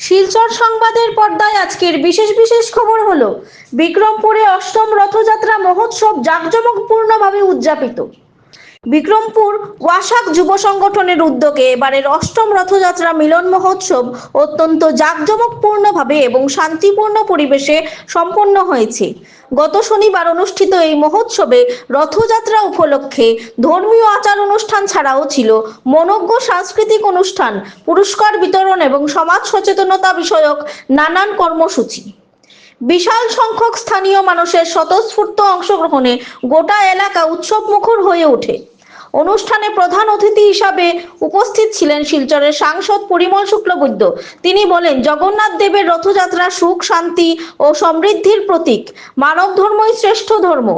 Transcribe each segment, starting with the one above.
শিলচর সংবাদের পর্দায় আজকের বিশেষ খবর হলো বিক্রমপুরে অষ্টম রথযাত্রা মহোৎসব জাঁকজমকপূর্ণভাবে উদযাপিত। বিক্রমপুর ওয়াসাক যুব সংগঠনের উদ্যোগে এবারের অষ্টম রথযাত্রা মিলন মহোৎসব অত্যন্ত জাঁকজমকপূর্ণভাবে এবং শান্তিপূর্ণ পরিবেশে সম্পন্ন হয়েছে। গত শনিবার অনুষ্ঠিত এই মহোৎসবে রথযাত্রা উপলক্ষে ধর্মীয় আচার অনুষ্ঠান ছাড়াও ছিল মনোজ্ঞ সাংস্কৃতিক অনুষ্ঠান, পুরস্কার বিতরণ এবং সমাজ সচেতনতা বিষয়ক নানান কর্মসূচি। বিশাল সংখ্যক স্থানীয় মানুষের স্বতঃস্ফূর্ত অংশগ্রহণে গোটা এলাকা উৎসবমুখর হয়ে ওঠে। অনুষ্ঠানে প্রধান অতিথি হিসাবে উপস্থিত ছিলেন শিলচরের সাংসদ পরিমল শুক্লবৈদ্য। তিনি বলেন, জগন্নাথ দেবের রথযাত্রা সুখ, শান্তি ও সমৃদ্ধির প্রতীক। মানব ধর্মই শ্রেষ্ঠ ধর্ম।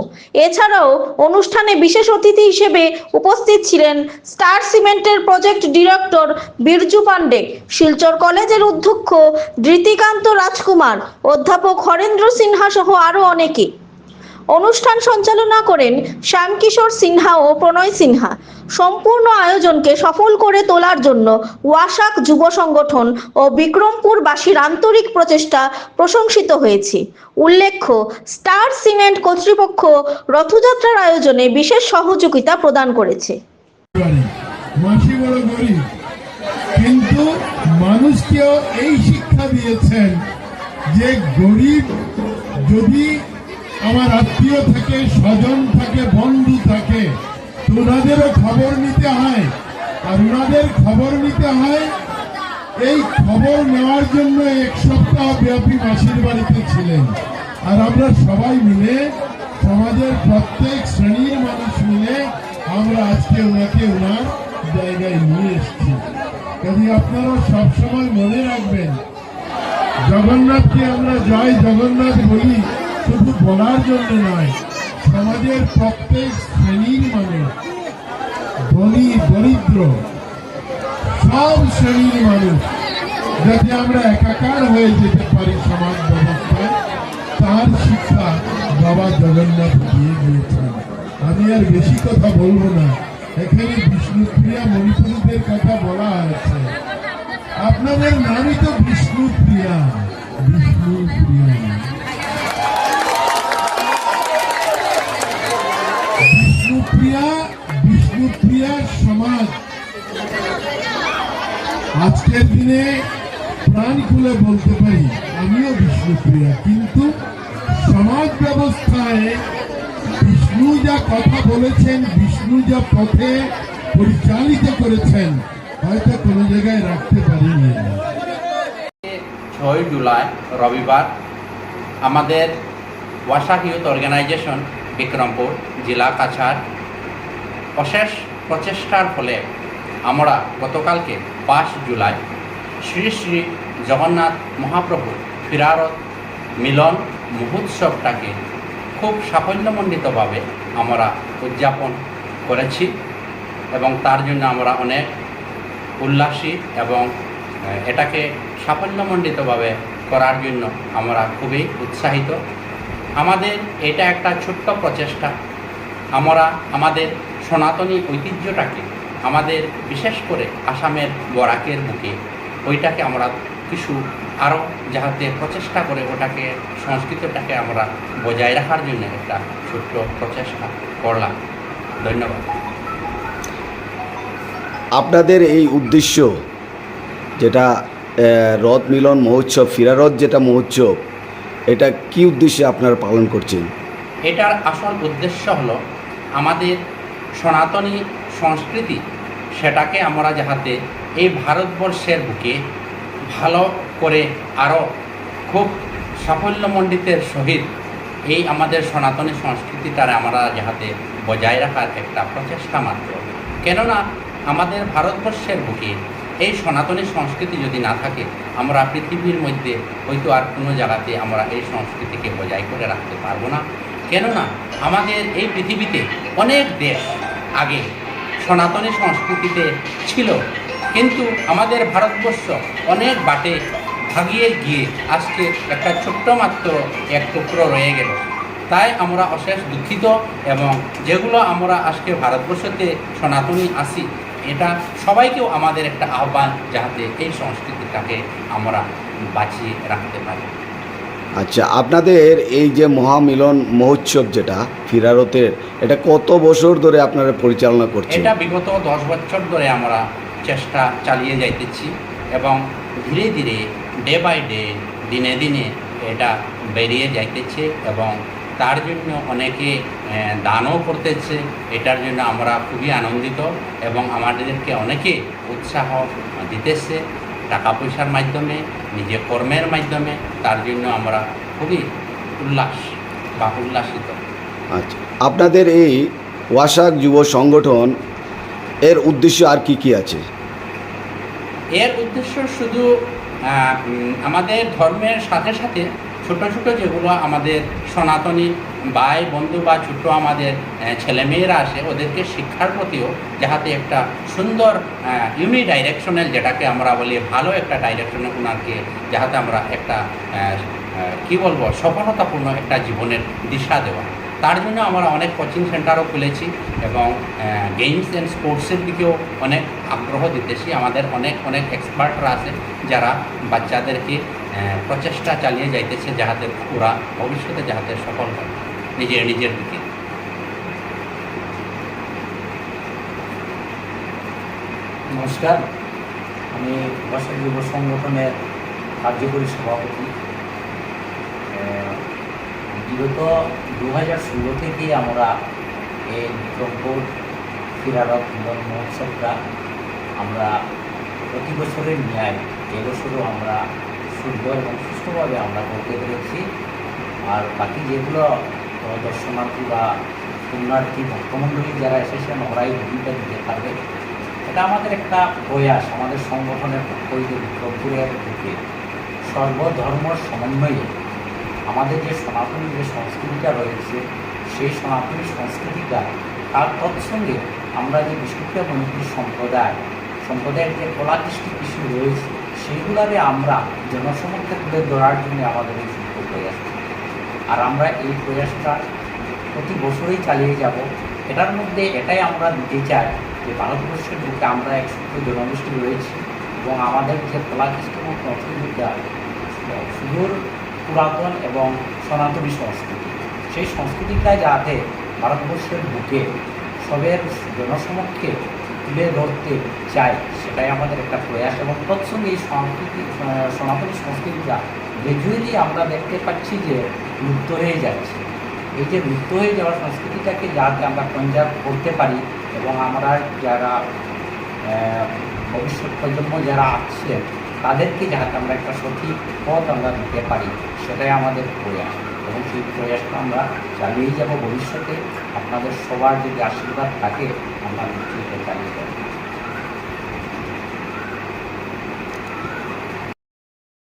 এছাড়াও অনুষ্ঠানে বিশেষ অতিথি হিসেবে উপস্থিত ছিলেন স্টার সিমেন্টের প্রজেক্ট ডিরেক্টর বিরজু পান্ডে, শিলচর কলেজের অধ্যক্ষ ধৃতিকান্ত রাজকুমার, অধ্যাপক হরেন্দ্র সিনহা সহ আরো অনেকে। অনুষ্ঠান সঞ্চালনা করেন শ্যামকিশোর সিনহা ও প্রণয় সিনহা। সম্পূর্ণ আয়োজনকে সফল করে তোলার জন্য ওয়াসাক যুব সংগঠন ও বিক্রমপুরবাসীর আন্তরিক প্রচেষ্টা প্রশংসিত হয়েছে। উল্লেখ্য, স্টার সিমেন্ট কর্তৃপক্ষ রথযাত্রার আয়োজনে বিশেষ সহযোগিতা প্রদান করেছে। কিন্তু মানুষকেও এই শিক্ষা দিয়েছেন যে গরিব যদি আমার আত্মীয় থাকে, স্বজন থাকে, বন্ধু থাকে, তো ওনাদেরও খবর নিতে হয়। আর ওনাদের খবর নিতে হয়, এই খবর নেওয়ার জন্য এক সপ্তাহ ব্যাপী মাসির বাড়িতে ছিলেন। আর আমরা সবাই মিলে, সমাজের প্রত্যেক শ্রেণীর মানুষ মিলে আমরা আজকে ওনাকে ওনার জায়গায় নিয়ে এসেছি। যদি আপনারা সবসময় মনে রাখবেন, জগন্নাথকে আমরা জয় জগন্নাথ বলি শুধু বলার জন্য নয়, সমাজের প্রত্যেক শ্রেণীর মানুষ, ধনী দরিদ্র সব শ্রেণীর মানুষ যাতে আমরা একাকার হয়ে যেতে পারি সমাজ ব্যবস্থায়, তার শিক্ষা বাবা জগন্নাথ দিয়ে গিয়েছেন। আমি আর বেশি কথা বলবো না। এখানে বিষ্ণুপ্রিয়া মণিপুরীদের কথা বলা হয়েছে। আপনাদের নামই তো বিষ্ণুপ্রিয়া। বিষ্ণুপ্রিয়া বিষ্ণুপ্রিয়া সমাজ আজকের দিনে প্রাণ খুলে বলতে পারি আমিও বিষ্ণুপ্রিয়া। কিন্তু সমাজ ব্যবস্থায় বিষ্ণু যা কথা বলেছেন, বিষ্ণু যা পথে পরিচালিত করেছেন, হয়তো কোনো জায়গায় রাখতে পারিনি। 6 জুলাই রবিবার আমাদের ওয়াসাক ইউথ অর্গানাইজেশন বিক্রমপুর জেলা কাছাড় অশেষ প্রচেষ্টার ফলে আমরা গতকালকে 5 জুলাই শ্রী শ্রী জগন্নাথ মহাপ্রভু ফিরারত মিলন মহোৎসবটাকে খুব সাফল্যমণ্ডিতভাবে আমরা উদযাপন করেছি এবং তার জন্য আমরা অনেক উল্লাসী এবং এটাকে সাফল্যমণ্ডিতভাবে করার জন্য আমরা খুবই উৎসাহিত। আমাদের এটা একটা ছোট্ট প্রচেষ্টা। আমরা আমাদের সনাতনী ঐতিহ্যটাকে, আমাদের বিশেষ করে আসামের বরাকের বুকে ওইটাকে আমরা কিছু আরও যাহাতে প্রচেষ্টা করে ওটাকে সংস্কৃতিটাকে আমরা বজায় রাখার জন্য একটা ছোট্ট প্রচেষ্টা করলাম। ধন্যবাদ। আপনাদের এই উদ্দেশ্য যেটা রথ মিলন মহোৎসব, ফিরারত যেটা মহোৎসব, এটা কি উদ্দেশ্যে আপনারা পালন করছেন? এটার আসল উদ্দেশ্য হলো আমাদের সনাতনী সংস্কৃতি, সেটাকে আমরা যাহাতে এই ভারতবর্ষের বুকে ভালো করে আরও খুব সাফল্যমণ্ডিতের সহিত এই আমাদের সনাতনী সংস্কৃতিটার আমরা যাহাতে বজায় রাখার একটা প্রচেষ্টা মাত্র। কেননা আমাদের ভারতবর্ষের বুকে এই সনাতনী সংস্কৃতি যদি না থাকে, আমরা পৃথিবীর মধ্যে হয়তো আর কোনো জায়গাতে আমরা এই সংস্কৃতিকে বজায় করে রাখতে পারবো না। কেননা আমাদের এই পৃথিবীতে অনেক দেশ আগে সনাতনী সংস্কৃতিতে ছিল, কিন্তু আমাদের ভারতবর্ষ অনেক বাটে ভাগিয়ে গিয়ে আজকে একটা ছোট্ট মাত্র এক টুকরো রয়ে গেল। তাই আমরা অশেষ দুঃখিত এবং যেগুলো আমরা আজকে ভারতবর্ষতে সনাতনী আসি, এটা সবাইকেও আমাদের একটা আহ্বান যাহাতে এই সংস্কৃতিটাকে আমরা বাঁচিয়ে রাখতে পারি। আচ্ছা, আপনাদের এই যে মহামিলন মহোৎসব যেটা ফিরারতের, এটা কত বছর ধরে আপনারা পরিচালনা করছেন? এটা বিগত 10 বছর ধরে আমরা চেষ্টা চালিয়ে যাইতেছি এবং ধীরে ধীরে ডে বাই ডে, দিনে দিনে এটা বেরিয়ে যাইতেছে এবং তার জন্য অনেকে দানও করতেছে। এটার জন্য আমরা খুবই আনন্দিত এবং আমাদেরকে অনেকে উৎসাহ দিতেছে টাকা পয়সার মাধ্যমে, নিজের কর্মের মাধ্যমে। তার জন্য আমরা খুবই উল্লাসিত। আচ্ছা, আপনাদের এই ওয়াসাক যুব সংগঠন এর উদ্দেশ্য আর কি কি আছে? এর উদ্দেশ্য শুধু আমাদের ধর্মের সাথে সাথে ছোট ছোট যেগুলো আমাদের সনাতনী ভাই বন্ধু বা ছোট আমাদের ছেলেমেয়েরা আসে, ওদেরকে শিক্ষার প্রতিও যাতে একটা সুন্দর ইউনি ডাইরেকশনাল, যেটাকে আমরা বলি ভালো একটা ডাইরেকশনে ওনাকে যাতে আমরা একটা কি বলবো সফলতাপূর্ণ একটা জীবনের দিশা দেওয়া। তার জন্য আমরা অনেক কোচিং সেন্টারও খুলেছি এবং গেমস অ্যান্ড স্পোর্টসের দিকেও অনেক আগ্রহ দিতেছি। আমাদের অনেক এক্সপার্টরা আছে যারা বাচ্চাদেরকে প্রচেষ্টা চালিয়ে যাইতেছে যাহাতে ওরা ভবিষ্যতে যাহাতে সফল হয় নিজের দিকে। নমস্কার, আমি ওয়াসাক যুব সংগঠনের কার্যকরী সভাপতি। বিগত 2016 থেকে আমরা এই বিক্রমপুর ফিরারত মিলন মহোৎসবটা আমরা প্রতি বছরের ন্যায় এবছরও আমরা সুন্দর এবং সুষ্ঠুভাবে আমরা করতে পেরেছি। আর বাকি যেগুলো দর্শনার্থী বা পুণ্যার্থী ভক্তমণ্ডলী যারা এসেছেন ওরাই ভূমিকা দিতে পারবে। এটা আমাদের একটা প্রয়াস, আমাদের সংগঠনের পক্ষ থেকে বিক্রমপুরের দিকে সর্বধর্ম সমন্বয়ে আমাদের যে সনাতনী যে সংস্কৃতিটা রয়েছে, সেই সনাতনী সংস্কৃতিটা তার তৎসঙ্গে আমরা যে বিষ্ণুপ্রিয় মণিপুর সম্প্রদায়ের যে কলাকৃষ্টি কিছু রয়েছে, সেইগুলারে আমরা জনসমক্ষে তুলে ধরার জন্য আমাদের এই সুস্থ প্রয়াস। আর আমরা এই প্রয়াসটা প্রতি বছরেই চালিয়ে যাব। এটার মধ্যে এটাই আমরা দিতে চাই যে ভারতবর্ষের বুকে আমরা এক সূত্র জনগোষ্ঠী রয়েছি এবং আমাদের যে কলাকৃষ্টি এবং সংস্কৃতিটা সুদূর পুরাতন এবং সনাতনী সংস্কৃতি, সেই সংস্কৃতিটা যাতে ভারতবর্ষের বুকে সবের জনসমক্ষে তুলে ধরতে চাই, সেটাই আমাদের একটা প্রয়াস। এবং তৎসঙ্গে এই সনাতনী সংস্কৃতিটা গ্র্যাজুয়ালি আমরা দেখতে পাচ্ছি যে লুপ্ত হয়ে যাচ্ছে। এই যে লুপ্ত হয়ে যাওয়া সংস্কৃতিটাকে যাতে আমরা কনজার্ভ করতে পারি এবং আমরা যারা ভবিষ্যৎ প্রজন্ম যারা আসছেন তাদেরকে যাতে আমরা একটা সঠিক পথ আমরা দিতে পারি, সেটাই আমাদের প্রয়াস। এবং সেই প্রয়াসটা আমরা চালিয়েই যাব ভবিষ্যতে। আপনাদের সবার যদি আশীর্বাদ থাকে আমরা নিশ্চয়ই চালিয়ে যাব।